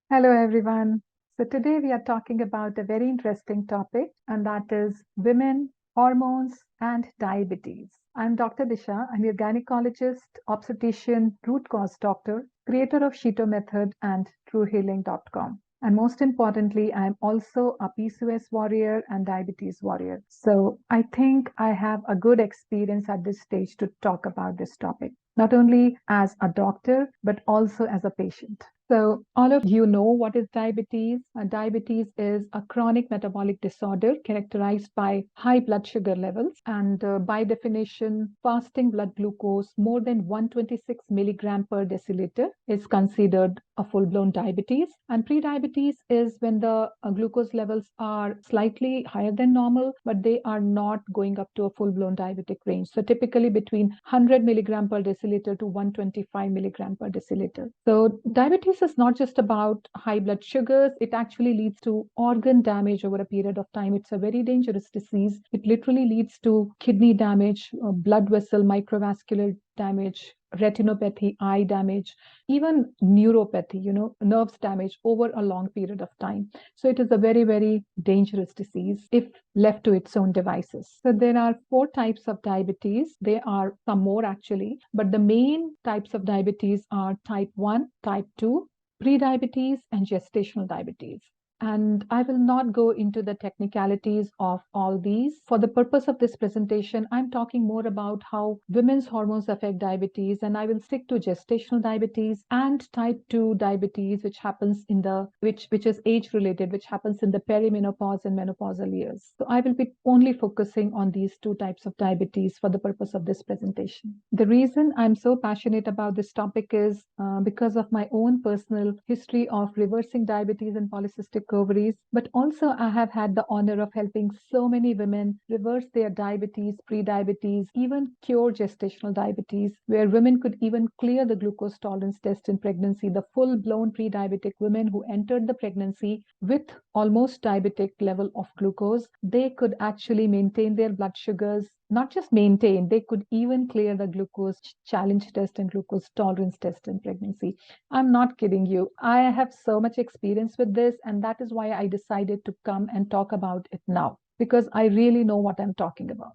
Hello, everyone. So, today we are talking about a very interesting topic, and that is women, hormones, and diabetes. I'm Dr. Disha. I'm your gynecologist, obstetrician, root cause doctor, creator of SHETO Method and Truhealing.com. And most importantly, I'm also a PCOS warrior and diabetes warrior. So, I think I have a good experience at this stage to talk about this topic, not only as a doctor, but also as a patient. So, all of you know what is diabetes. Diabetes is a chronic metabolic disorder characterized by high blood sugar levels, and by definition, fasting blood glucose more than 126 milligram per deciliter is considered a full-blown diabetes. And pre-diabetes is when the glucose levels are slightly higher than normal, but they are not going up to a full-blown diabetic range. So, typically between 100 milligram per deciliter to 125 milligram per deciliter. So, diabetes is not just about high blood sugars, it actually leads to organ damage over a period of time. It's a very dangerous disease. It literally leads to kidney damage, blood vessel, microvascular damage, retinopathy, eye damage, even neuropathy, nerves damage over a long period of time. So it is a very, very dangerous disease if left to its own devices. So there are four types of diabetes. There are some more actually, but the main types of diabetes are type 1, type 2, prediabetes, and gestational diabetes. And I will not go into the technicalities of all these. For the purpose of this presentation, I'm talking more about how women's hormones affect diabetes, and I will stick to gestational diabetes and type 2 diabetes, which happens in the which is age related, which happens in the perimenopause and menopausal years. So I will be only focusing on these two types of diabetes for the purpose of this presentation. The reason I'm so passionate about this topic is because of my own personal history of reversing diabetes and polycystic ovaries, but also I have had the honor of helping so many women reverse their diabetes, pre-diabetes, even cure gestational diabetes, where women could even clear the glucose tolerance test in pregnancy. The full-blown pre-diabetic women who entered the pregnancy with almost diabetic level of glucose, they could actually maintain their blood sugars, not just maintain, they could even clear the glucose challenge test and glucose tolerance test in pregnancy. I'm not kidding you. I have so much experience with this, and that is why I decided to come and talk about it now, because I really know what I'm talking about.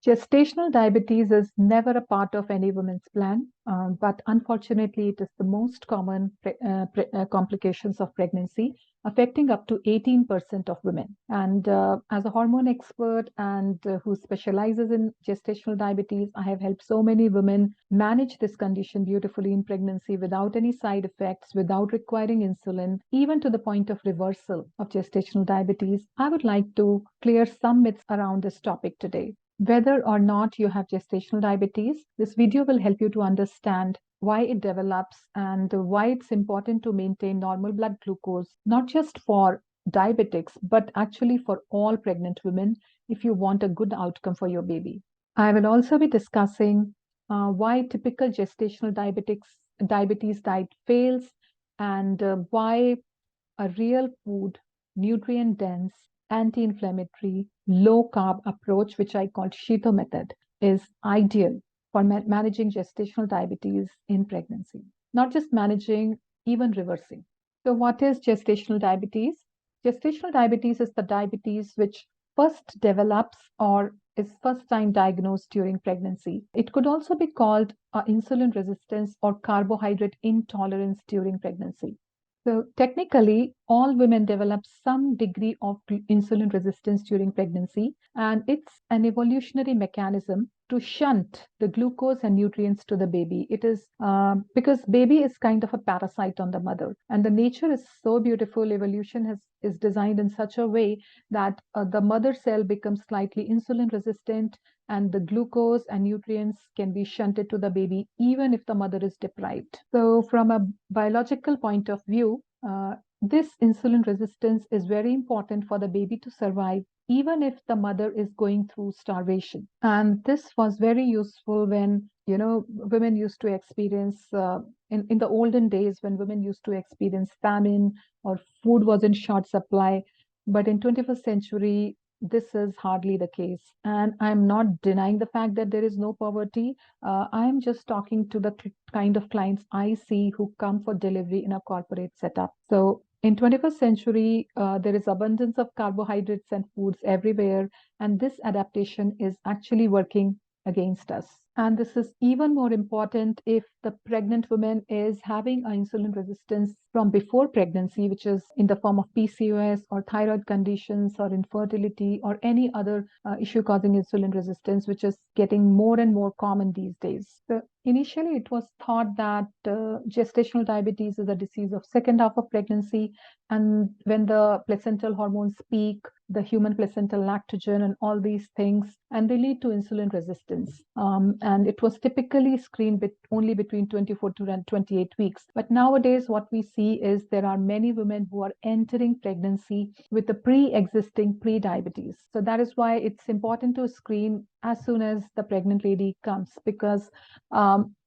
Gestational diabetes is never a part of any woman's plan, but unfortunately, it is the most common complications of pregnancy, affecting up to 18% of women. And as a hormone expert and who specializes in gestational diabetes, I have helped so many women manage this condition beautifully in pregnancy without any side effects, without requiring insulin, even to the point of reversal of gestational diabetes. I would like to clear some myths around this topic today. Whether or not you have gestational diabetes, this video will help you to understand why it develops and why it's important to maintain normal blood glucose, not just for diabetics, but actually for all pregnant women if you want a good outcome for your baby. I will also be discussing why typical gestational diabetes diet fails and why a real food, nutrient dense, anti inflammatory, low carb approach, which I call SHETO method, is ideal for managing gestational diabetes in pregnancy. Not just managing, even reversing. So, what is gestational diabetes? Gestational diabetes is the diabetes which first develops or is first time diagnosed during pregnancy. It could also be called insulin resistance or carbohydrate intolerance during pregnancy. So technically, all women develop some degree of insulin resistance during pregnancy, and it's an evolutionary mechanism to shunt the glucose and nutrients to the baby. It is because baby is kind of a parasite on the mother, and the nature is so beautiful. Evolution is designed in such a way that the mother cell becomes slightly insulin resistant, and the glucose and nutrients can be shunted to the baby even if the mother is deprived. So, from a biological point of view, this insulin resistance is very important for the baby to survive even if the mother is going through starvation. And this was very useful when women used to experience in the olden days when women used to experience famine or food was in short supply. But in 21st century, this is hardly the case. And I'm not denying the fact that there is no poverty. I'm just talking to the kind of clients I see who come for delivery in a corporate setup. So In 21st century, there is abundance of carbohydrates and foods everywhere, and this adaptation is actually working against us. And this is even more important if the pregnant woman is having an insulin resistance from before pregnancy, which is in the form of PCOS or thyroid conditions or infertility or any other issue causing insulin resistance, which is getting more and more common these days. So initially, it was thought that gestational diabetes is a disease of second half of pregnancy, and when the placental hormones peak, the human placental lactogen and all these things, and they lead to insulin resistance. And it was typically screened only between 24 to 28 weeks. But nowadays, what we see is there are many women who are entering pregnancy with a pre-existing pre-diabetes. So that is why it's important to screen as soon as the pregnant lady comes, because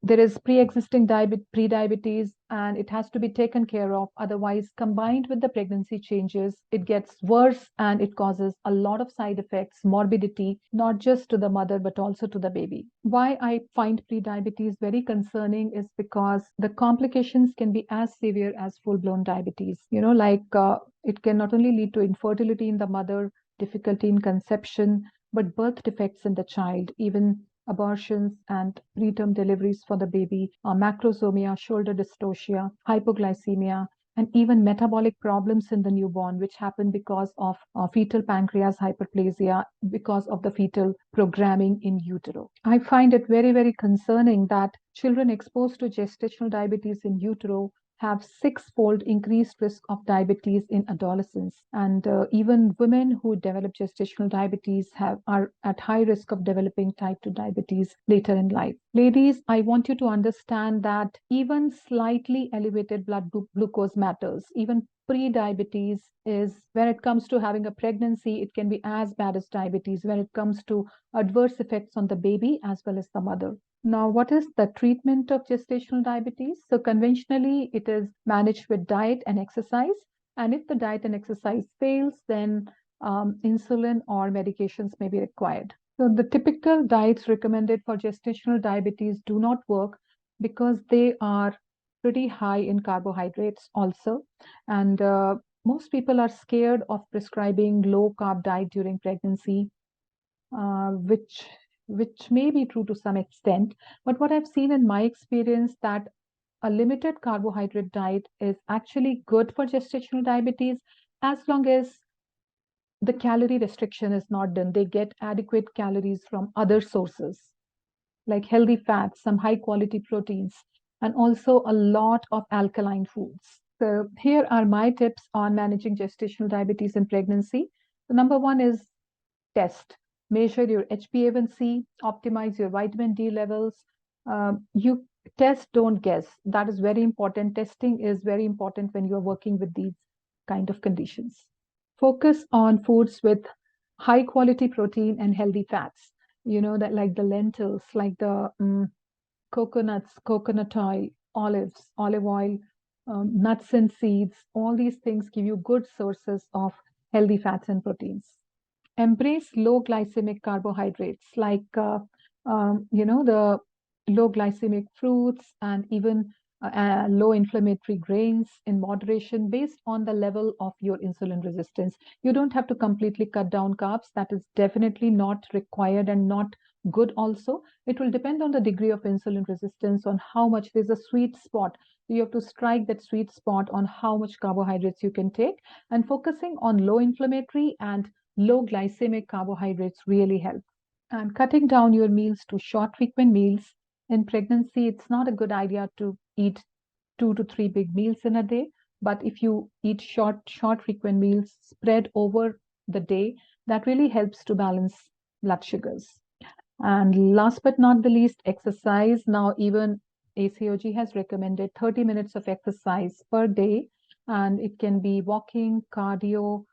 there is pre-existing pre-diabetes and it has to be taken care of. Otherwise, combined with the pregnancy changes, it gets worse and it causes a lot of side effects, morbidity, not just to the mother, but also to the baby. Why I find pre-diabetes very concerning is because the complications can be as severe as full-blown diabetes. It can not only lead to infertility in the mother, difficulty in conception, but birth defects in the child, even abortions and preterm deliveries for the baby, macrosomia, shoulder dystocia, hypoglycemia, and even metabolic problems in the newborn, which happen because of fetal pancreas hyperplasia, because of the fetal programming in utero. I find it very, very concerning that children exposed to gestational diabetes in utero have six-fold increased risk of diabetes in adolescence. And even women who develop gestational diabetes are at high risk of developing type 2 diabetes later in life. Ladies, I want you to understand that even slightly elevated blood glucose matters. Even pre-diabetes is, when it comes to having a pregnancy, it can be as bad as diabetes when it comes to adverse effects on the baby as well as the mother. Now, what is the treatment of gestational diabetes? So conventionally, it is managed with diet and exercise. And if the diet and exercise fails, then insulin or medications may be required. So the typical diets recommended for gestational diabetes do not work because they are pretty high in carbohydrates also. And most people are scared of prescribing low carb diet during pregnancy, which may be true to some extent. But what I've seen in my experience that a limited carbohydrate diet is actually good for gestational diabetes as long as the calorie restriction is not done. They get adequate calories from other sources like healthy fats, some high quality proteins, and also a lot of alkaline foods. So here are my tips on managing gestational diabetes in pregnancy. The number one is test. Measure your HbA1c, optimize your vitamin D levels. You test, don't guess. That is very important. Testing is very important when you're working with these kind of conditions. Focus on foods with high quality protein and healthy fats. That like the lentils, like the coconuts, coconut oil, olives, olive oil, nuts and seeds. All these things give you good sources of healthy fats and proteins. Embrace low glycemic carbohydrates like the low glycemic fruits and even low inflammatory grains in moderation based on the level of your insulin resistance. You don't have to completely cut down carbs. That is definitely not required and not good also. It will depend on the degree of insulin resistance, on how much there's a sweet spot. You have to strike that sweet spot on how much carbohydrates you can take, and focusing on low inflammatory and low glycemic carbohydrates really help. And cutting down your meals to short, frequent meals. In pregnancy, it's not a good idea to eat 2 to 3 big meals in a day. But if you eat short, frequent meals spread over the day, that really helps to balance blood sugars. And last but not the least, exercise. Now, even ACOG has recommended 30 minutes of exercise per day, and it can be walking, cardio,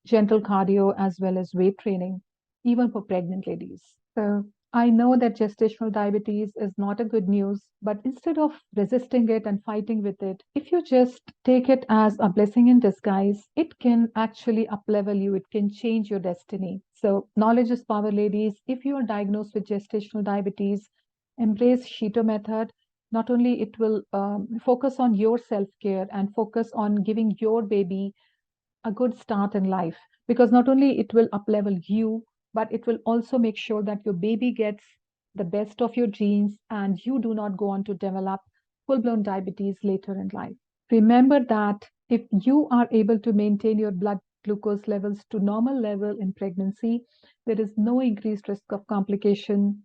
gentle cardio, as well as weight training, even for pregnant ladies. So I know that gestational diabetes is not a good news, but instead of resisting it and fighting with it, if you just take it as a blessing in disguise, it can actually uplevel you. It can change your destiny. So knowledge is power, ladies. If you are diagnosed with gestational diabetes, embrace SHETO method. not only it will focus on your self-care and focus on giving your baby a good start in life, because not only it will uplevel you, but it will also make sure that your baby gets the best of your genes and you do not go on to develop full-blown diabetes later in life. Remember that if you are able to maintain your blood glucose levels to normal level in pregnancy, there is no increased risk of complication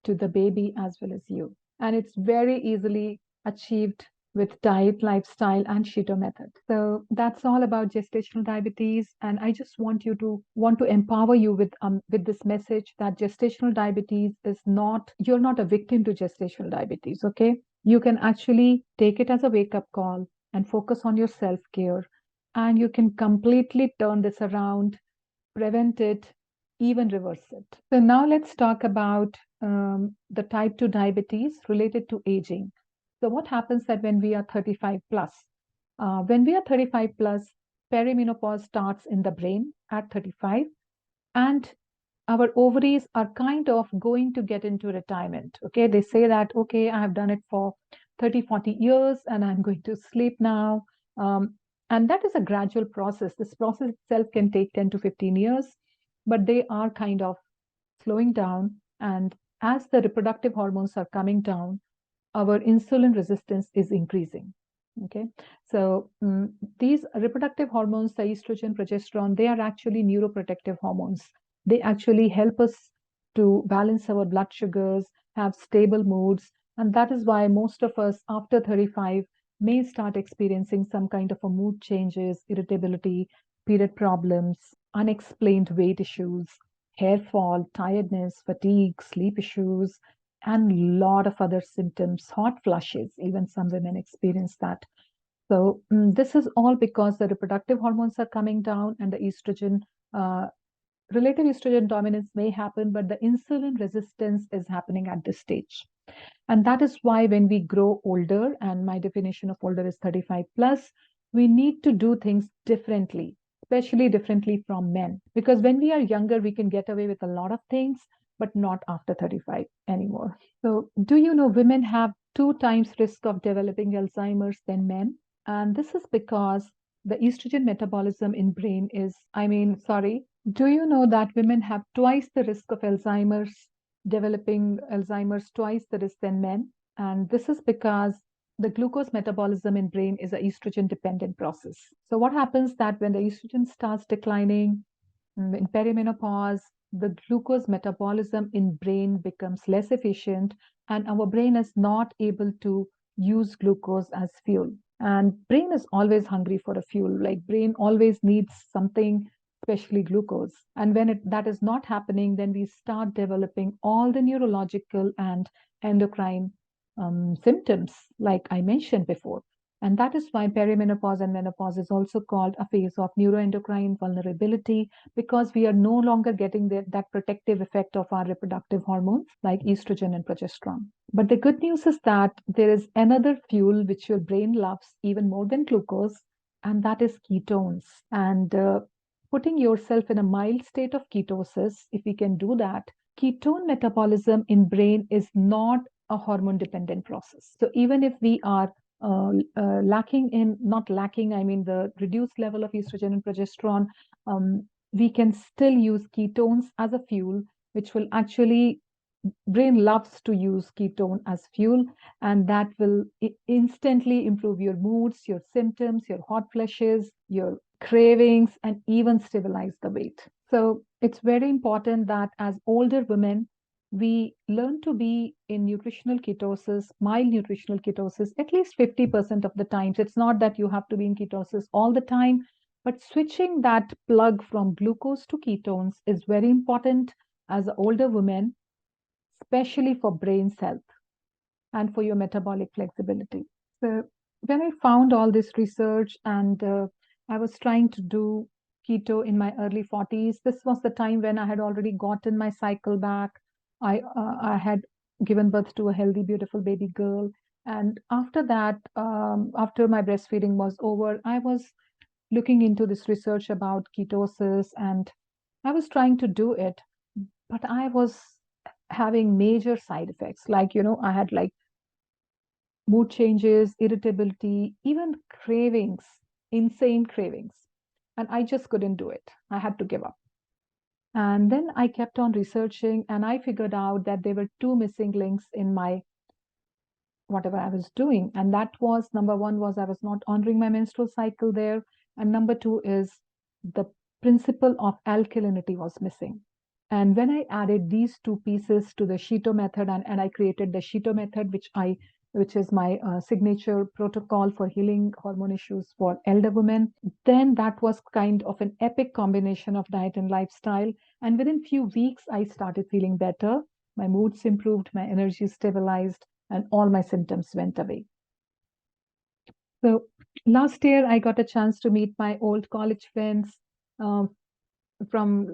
to the baby as well as you. And it's very easily achieved with diet, lifestyle, and SHETO method. So that's all about gestational diabetes. And I just want to empower you with this message that gestational diabetes is not, you're not a victim to gestational diabetes, okay? You can actually take it as a wake-up call and focus on your self-care. And you can completely turn this around, prevent it, even reverse it. So now let's talk about the type 2 diabetes related to aging. So what happens that when we are 35 plus? When we are 35 plus, perimenopause starts in the brain at 35, and our ovaries are kind of going to get into retirement. Okay, they say that, okay, I have done it for 30, 40 years and I'm going to sleep now. And that is a gradual process. This process itself can take 10 to 15 years, but they are kind of slowing down. And as the reproductive hormones are coming down, our insulin resistance is increasing. Okay, so these reproductive hormones, the estrogen, progesterone, they are actually neuroprotective hormones. They actually help us to balance our blood sugars, have stable moods, and that is why most of us after 35 may start experiencing some kind of a mood changes, irritability, period problems, unexplained weight issues, hair fall, tiredness, fatigue, sleep issues, and a lot of other symptoms, hot flushes. Even some women experience that. So this is all because the reproductive hormones are coming down and the estrogen, uh, relative estrogen dominance may happen, but the insulin resistance is happening at this stage. And that is why when we grow older, and my definition of older is 35 plus, we need to do things differently, especially differently from men. Because when we are younger, we can get away with a lot of things, but not after 35 anymore. So, do you know women have 2 times risk of developing Alzheimer's than men? And this is because the estrogen metabolism in brain is, sorry, do you know that women have twice the risk of Alzheimer's, developing Alzheimer's twice the risk than men? And this is because the glucose metabolism in brain is an estrogen dependent process. So what happens that when the estrogen starts declining in perimenopause, the glucose metabolism in brain becomes less efficient and our brain is not able to use glucose as fuel. And brain is always hungry for a fuel, like brain always needs something, especially glucose. And when that is not happening, then we start developing all the neurological and endocrine symptoms, like I mentioned before. And that is why perimenopause and menopause is also called a phase of neuroendocrine vulnerability, because we are no longer getting that protective effect of our reproductive hormones like estrogen and progesterone. But the good news is that there is another fuel which your brain loves even more than glucose, and that is ketones. And putting yourself in a mild state of ketosis, if we can do that, ketone metabolism in brain is not a hormone dependent process. So even if we are lacking in, not lacking, I mean the reduced level of estrogen and progesterone, we can still use ketones as a fuel, which will actually, brain loves to use ketone as fuel, and that will instantly improve your moods, your symptoms, your hot flushes, your cravings, and even stabilize the weight. So it's very important that as older women, we learn to be in nutritional ketosis, mild nutritional ketosis, at least 50% of the times. It's not that you have to be in ketosis all the time, but switching that plug from glucose to ketones is very important as an older woman, especially for brain health and for your metabolic flexibility. So when I found all this research and I was trying to do keto in my early 40s, this was the time when I had already gotten my cycle back. I had given birth to a healthy, beautiful baby girl. And after that, after my breastfeeding was over, I was looking into this research about ketosis and I was trying to do it, but I was having major side effects. Like, I had like mood changes, irritability, even cravings, insane cravings. And I just couldn't do it. I had to give up. And then I kept on researching and I figured out that there were two missing links in my whatever I was doing. And that was number one was I was not honoring my menstrual cycle there. And number two is the principle of alkalinity was missing. And when I added these two pieces to the SHETO method and I created the SHETO method, which is my signature protocol for healing hormone issues for elder women, then that was kind of an epic combination of diet and lifestyle. And within few weeks, I started feeling better. My moods improved, my energy stabilized, and all my symptoms went away. So last year, I got a chance to meet my old college friends um, from,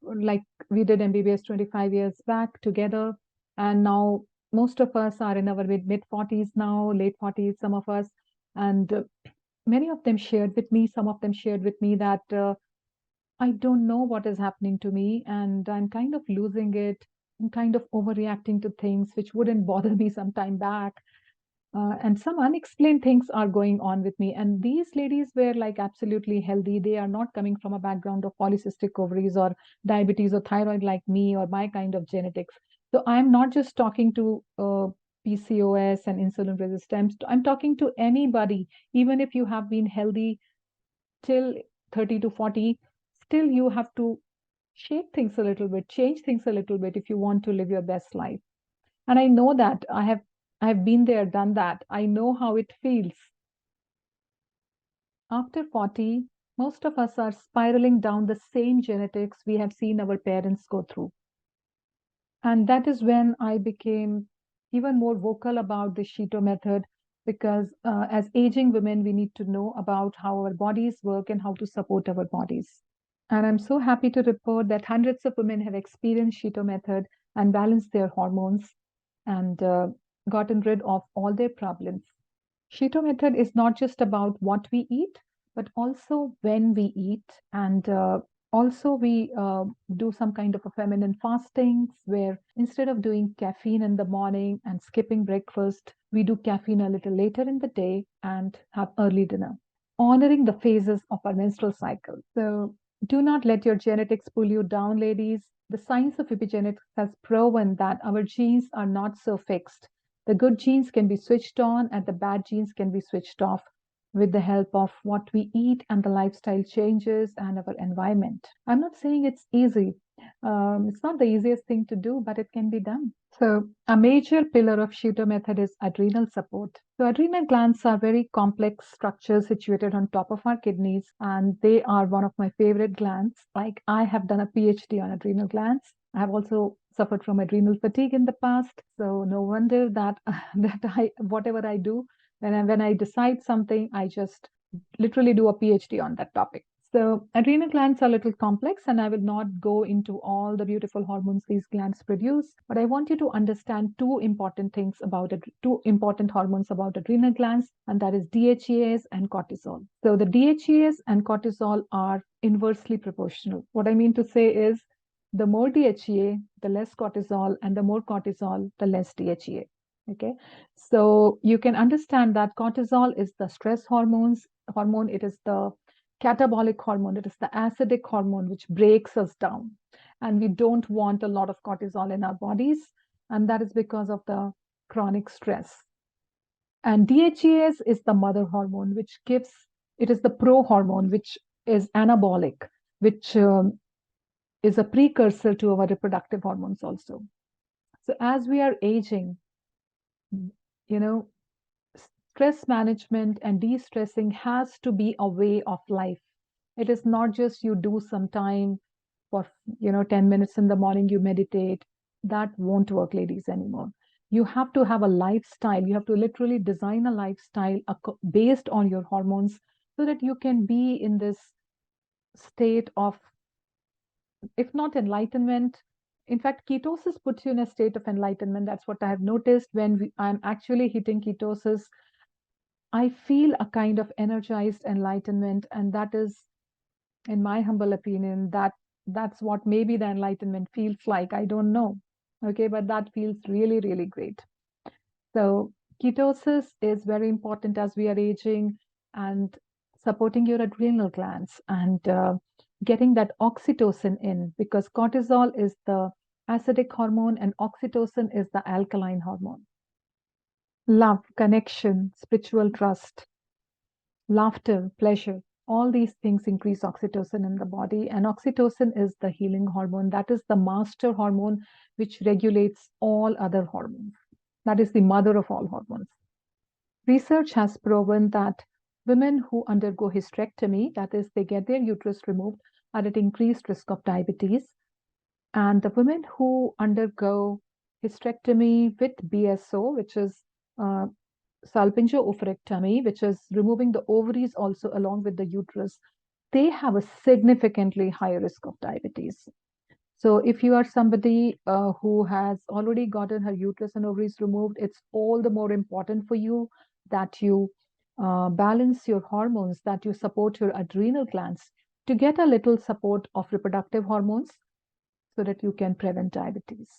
like we did MBBS 25 years back together. And now most of us are in our mid 40s now, late 40s, some of us. And many of them shared with me, some of them shared with me that I don't know what is happening to me and I'm kind of losing it. I'm kind of overreacting to things which wouldn't bother me some time back. And some unexplained things are going on with me. And these ladies were like absolutely healthy. They are not coming from a background of polycystic ovaries or diabetes or thyroid like me or my kind of genetics. So I'm not just talking to PCOS and insulin resistance. I'm talking to anybody, even if you have been healthy till 30 to 40, still you have to shape things a little bit, change things a little bit if you want to live your best life. And I know that I have been there, done that. I know how it feels. After 40, most of us are spiraling down the same genetics we have seen our parents go through. And that is when I became even more vocal about the SHETO method because as aging women, we need to know about how our bodies work and how to support our bodies. And I'm so happy to report that hundreds of women have experienced SHETO method and balanced their hormones and gotten rid of all their problems. SHETO method is not just about what we eat, but also when we eat. And also, we do some kind of a feminine fasting where instead of doing caffeine in the morning and skipping breakfast, we do caffeine a little later in the day and have early dinner, honoring the phases of our menstrual cycle. So, do not let your genetics pull you down, ladies. The science of epigenetics has proven that our genes are not so fixed. The good genes can be switched on and the bad genes can be switched off with the help of what we eat and the lifestyle changes and our environment. I'm not saying it's easy. It's not the easiest thing to do, but it can be done. So, a major pillar of SHETO method is adrenal support. So, adrenal glands are very complex structures situated on top of our kidneys, and they are one of my favorite glands. Like, I have done a PhD on adrenal glands. I have also suffered from adrenal fatigue in the past. So, no wonder that that I whatever I do, when I decide something, I just literally do a PhD on that topic. So, adrenal glands are a little complex, and I will not go into all the beautiful hormones these glands produce. But I want you to understand two important things about it, two important hormones about adrenal glands, and that is DHEAs and cortisol. So, the DHEAs and cortisol are inversely proportional. What I mean to say is the more DHEA, the less cortisol, and the more cortisol, the less DHEA. Okay, so you can understand that cortisol is the stress hormone. It is the catabolic hormone. It is the acidic hormone which breaks us down. And we don't want a lot of cortisol in our bodies. And that is because of the chronic stress. And DHEAS is the mother hormone, which it is the pro hormone, which is anabolic, which is a precursor to our reproductive hormones also. So as we are aging, you know, stress management and de-stressing has to be a way of life. It is not just you do some time for 10 minutes in the morning, you meditate. That won't work, ladies, anymore. You have to have a lifestyle. You have to literally design a lifestyle based on your hormones so that you can be in this state of, if not enlightenment, in fact, ketosis puts you in a state of enlightenment. That's what I have noticed when I'm actually hitting ketosis. I feel a kind of energized enlightenment, and that is, in my humble opinion, that's what maybe the enlightenment feels like. I don't know. Okay, but that feels really, really great. So Ketosis is very important as we are aging and supporting your adrenal glands and getting that oxytocin in because cortisol is the acidic hormone and oxytocin is the alkaline hormone. Love, connection, spiritual trust, laughter, pleasure, all these things increase oxytocin in the body. And oxytocin is the healing hormone. That is the master hormone which regulates all other hormones. That is the mother of all hormones. Research has proven that women who undergo hysterectomy, that is, they get their uterus removed, are at increased risk of diabetes. And the women who undergo hysterectomy with BSO, which is uh, salpingo-oophorectomy, which is removing the ovaries also along with the uterus, they have a significantly higher risk of diabetes. So if you are somebody who has already gotten her uterus and ovaries removed, it's all the more important for you that you balance your hormones, that you support your adrenal glands to get a little support of reproductive hormones so that you can prevent diabetes.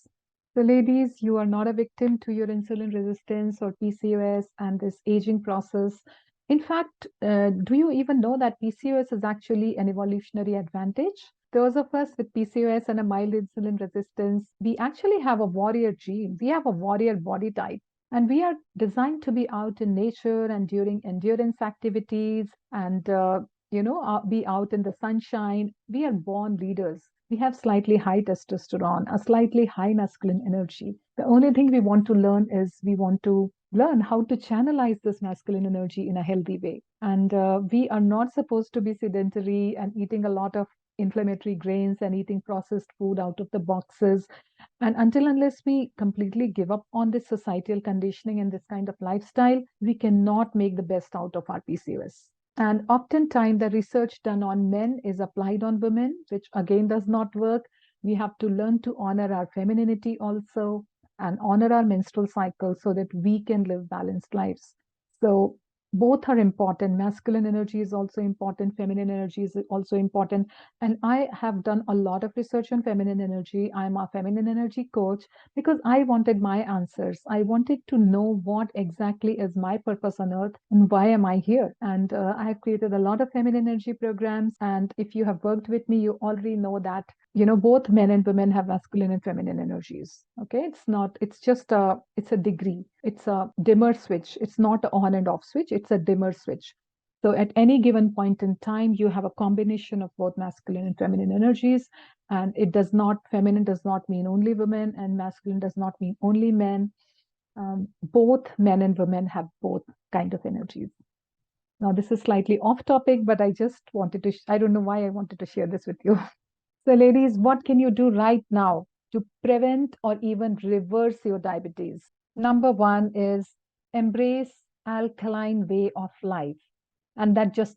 So, ladies, you are not a victim to your insulin resistance or PCOS and this aging process. In fact, do you even know that PCOS is actually an evolutionary advantage? Those of us with PCOS and a mild insulin resistance, we actually have a warrior gene. We have a warrior body type. And we are designed to be out in nature and during endurance activities and, be out in the sunshine. We are born leaders. We have slightly high testosterone, a slightly high masculine energy. The only thing we want to learn is we want to learn how to channelize this masculine energy in a healthy way. And we are not supposed to be sedentary and eating a lot of inflammatory grains and eating processed food out of the boxes. And until unless we completely give up on this societal conditioning and this kind of lifestyle, we cannot make the best out of our PCOS. And oftentimes, the research done on men is applied on women, which again does not work. We have to learn to honor our femininity also and honor our menstrual cycle so that we can live balanced lives. So, both are important. Masculine energy is also important, feminine energy is also important. And I have done a lot of research on feminine energy. I'm a feminine energy coach because I wanted my answers. I wanted to know what exactly is my purpose on earth and why am I here. And I have created a lot of feminine energy programs. And if you have worked with me, you already know that both men and women have masculine and feminine energies. Okay, it's a degree. It's a dimmer switch. It's not an on and off switch. It's a dimmer switch. So at any given point in time, you have a combination of both masculine and feminine energies. And feminine does not mean only women, and masculine does not mean only men. Both men and women have both kind of energies. Now, this is slightly off topic, but I just wanted to, I don't know why I wanted to share this with you. So, ladies, what can you do right now to prevent or even reverse your diabetes? Number one is embrace alkaline way of life. And that just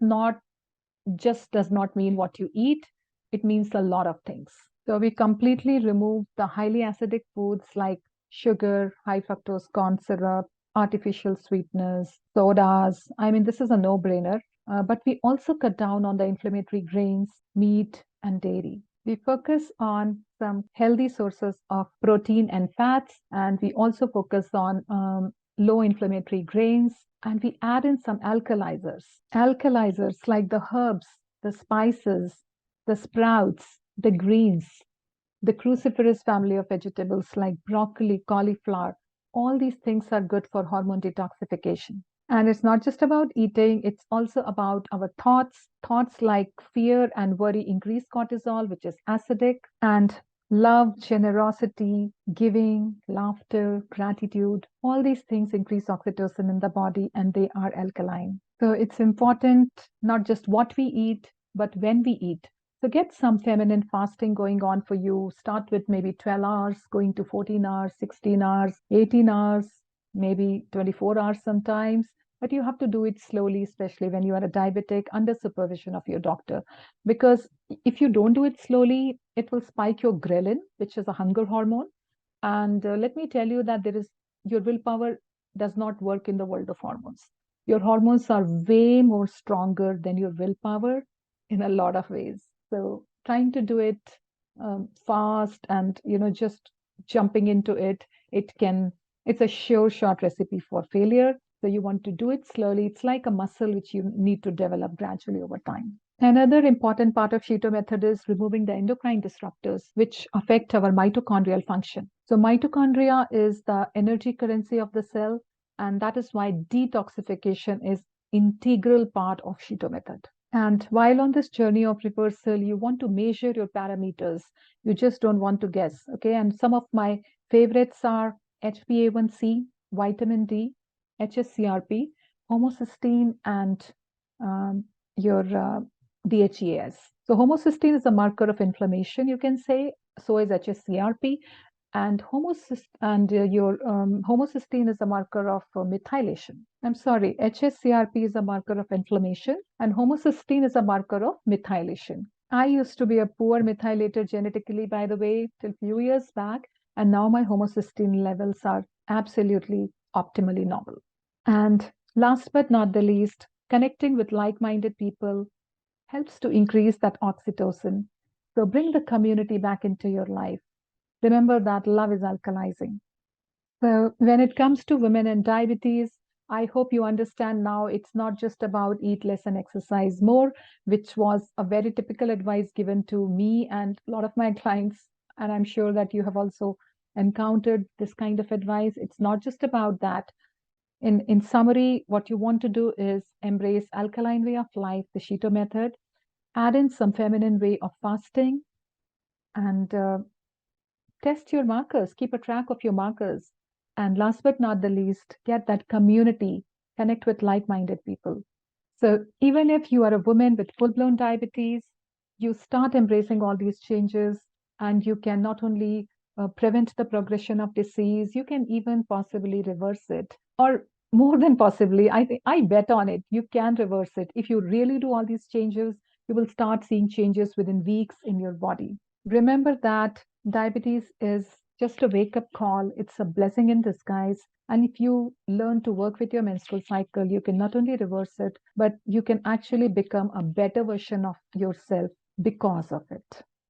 does not mean what you eat. It means a lot of things. So we completely remove the highly acidic foods like sugar, high fructose corn syrup, artificial sweeteners, sodas. I mean, this is a no-brainer. But we also cut down on the inflammatory grains, meat, and dairy. We focus on some healthy sources of protein and fats, and we also focus on low inflammatory grains, and we add in some alkalizers. Alkalizers like the herbs, the spices, the sprouts, the greens, the cruciferous family of vegetables like broccoli, cauliflower. All these things are good for hormone detoxification. And it's not just about eating, it's also about our thoughts. Thoughts like fear and worry increase cortisol, which is acidic, and love, generosity, giving, laughter, gratitude. All these things increase oxytocin in the body and they are alkaline. So it's important not just what we eat, but when we eat. So get some feminine fasting going on for you. Start with maybe 12 hours, going to 14 hours, 16 hours, 18 hours, maybe 24 hours sometimes. But you have to do it slowly, especially when you are a diabetic under supervision of your doctor. Because if you don't do it slowly, it will spike your ghrelin, which is a hunger hormone. And let me tell you that your willpower does not work in the world of hormones. Your hormones are way more stronger than your willpower in a lot of ways. So trying to do it fast and just jumping into it, it can It's a sure shot recipe for failure. So you want to do it slowly. It's like a muscle which you need to develop gradually over time. Another important part of SHETO method is removing the endocrine disruptors which affect our mitochondrial function. So mitochondria is the energy currency of the cell, and that is why detoxification is integral part of SHETO method. And while on this journey of reversal, you want to measure your parameters. You just don't want to guess. Okay. And some of my favorites are HbA1c, vitamin D, HSCRP, homocysteine, and your DHEAS. So homocysteine is a marker of inflammation, you can say. So is HSCRP, and your homocysteine is a marker of methylation. I'm sorry, HSCRP is a marker of inflammation, and homocysteine is a marker of methylation. I used to be a poor methylator genetically, by the way, till few years back, and now my homocysteine levels are absolutely optimally normal. And last but not the least, connecting with like-minded people helps to increase that oxytocin. So bring the community back into your life. Remember that love is alkalizing. So when it comes to women and diabetes, I hope you understand now it's not just about eat less and exercise more, which was a very typical advice given to me and a lot of my clients. And I'm sure that you have also encountered this kind of advice. It's not just about that. In summary, what you want to do is embrace alkaline way of life, the SHETO method, add in some feminine way of fasting, and test your markers, keep a track of your markers. And last but not the least, get that community, connect with like minded people. So, even if you are a woman with full blown diabetes, you start embracing all these changes, and you can not only prevent the progression of disease, you can even possibly reverse it. Or more than possibly, I bet on it. You can reverse it. If you really do all these changes, you will start seeing changes within weeks in your body. Remember that diabetes is just a wake up call, it's a blessing in disguise. And if you learn to work with your menstrual cycle, you can not only reverse it, but you can actually become a better version of yourself because of it.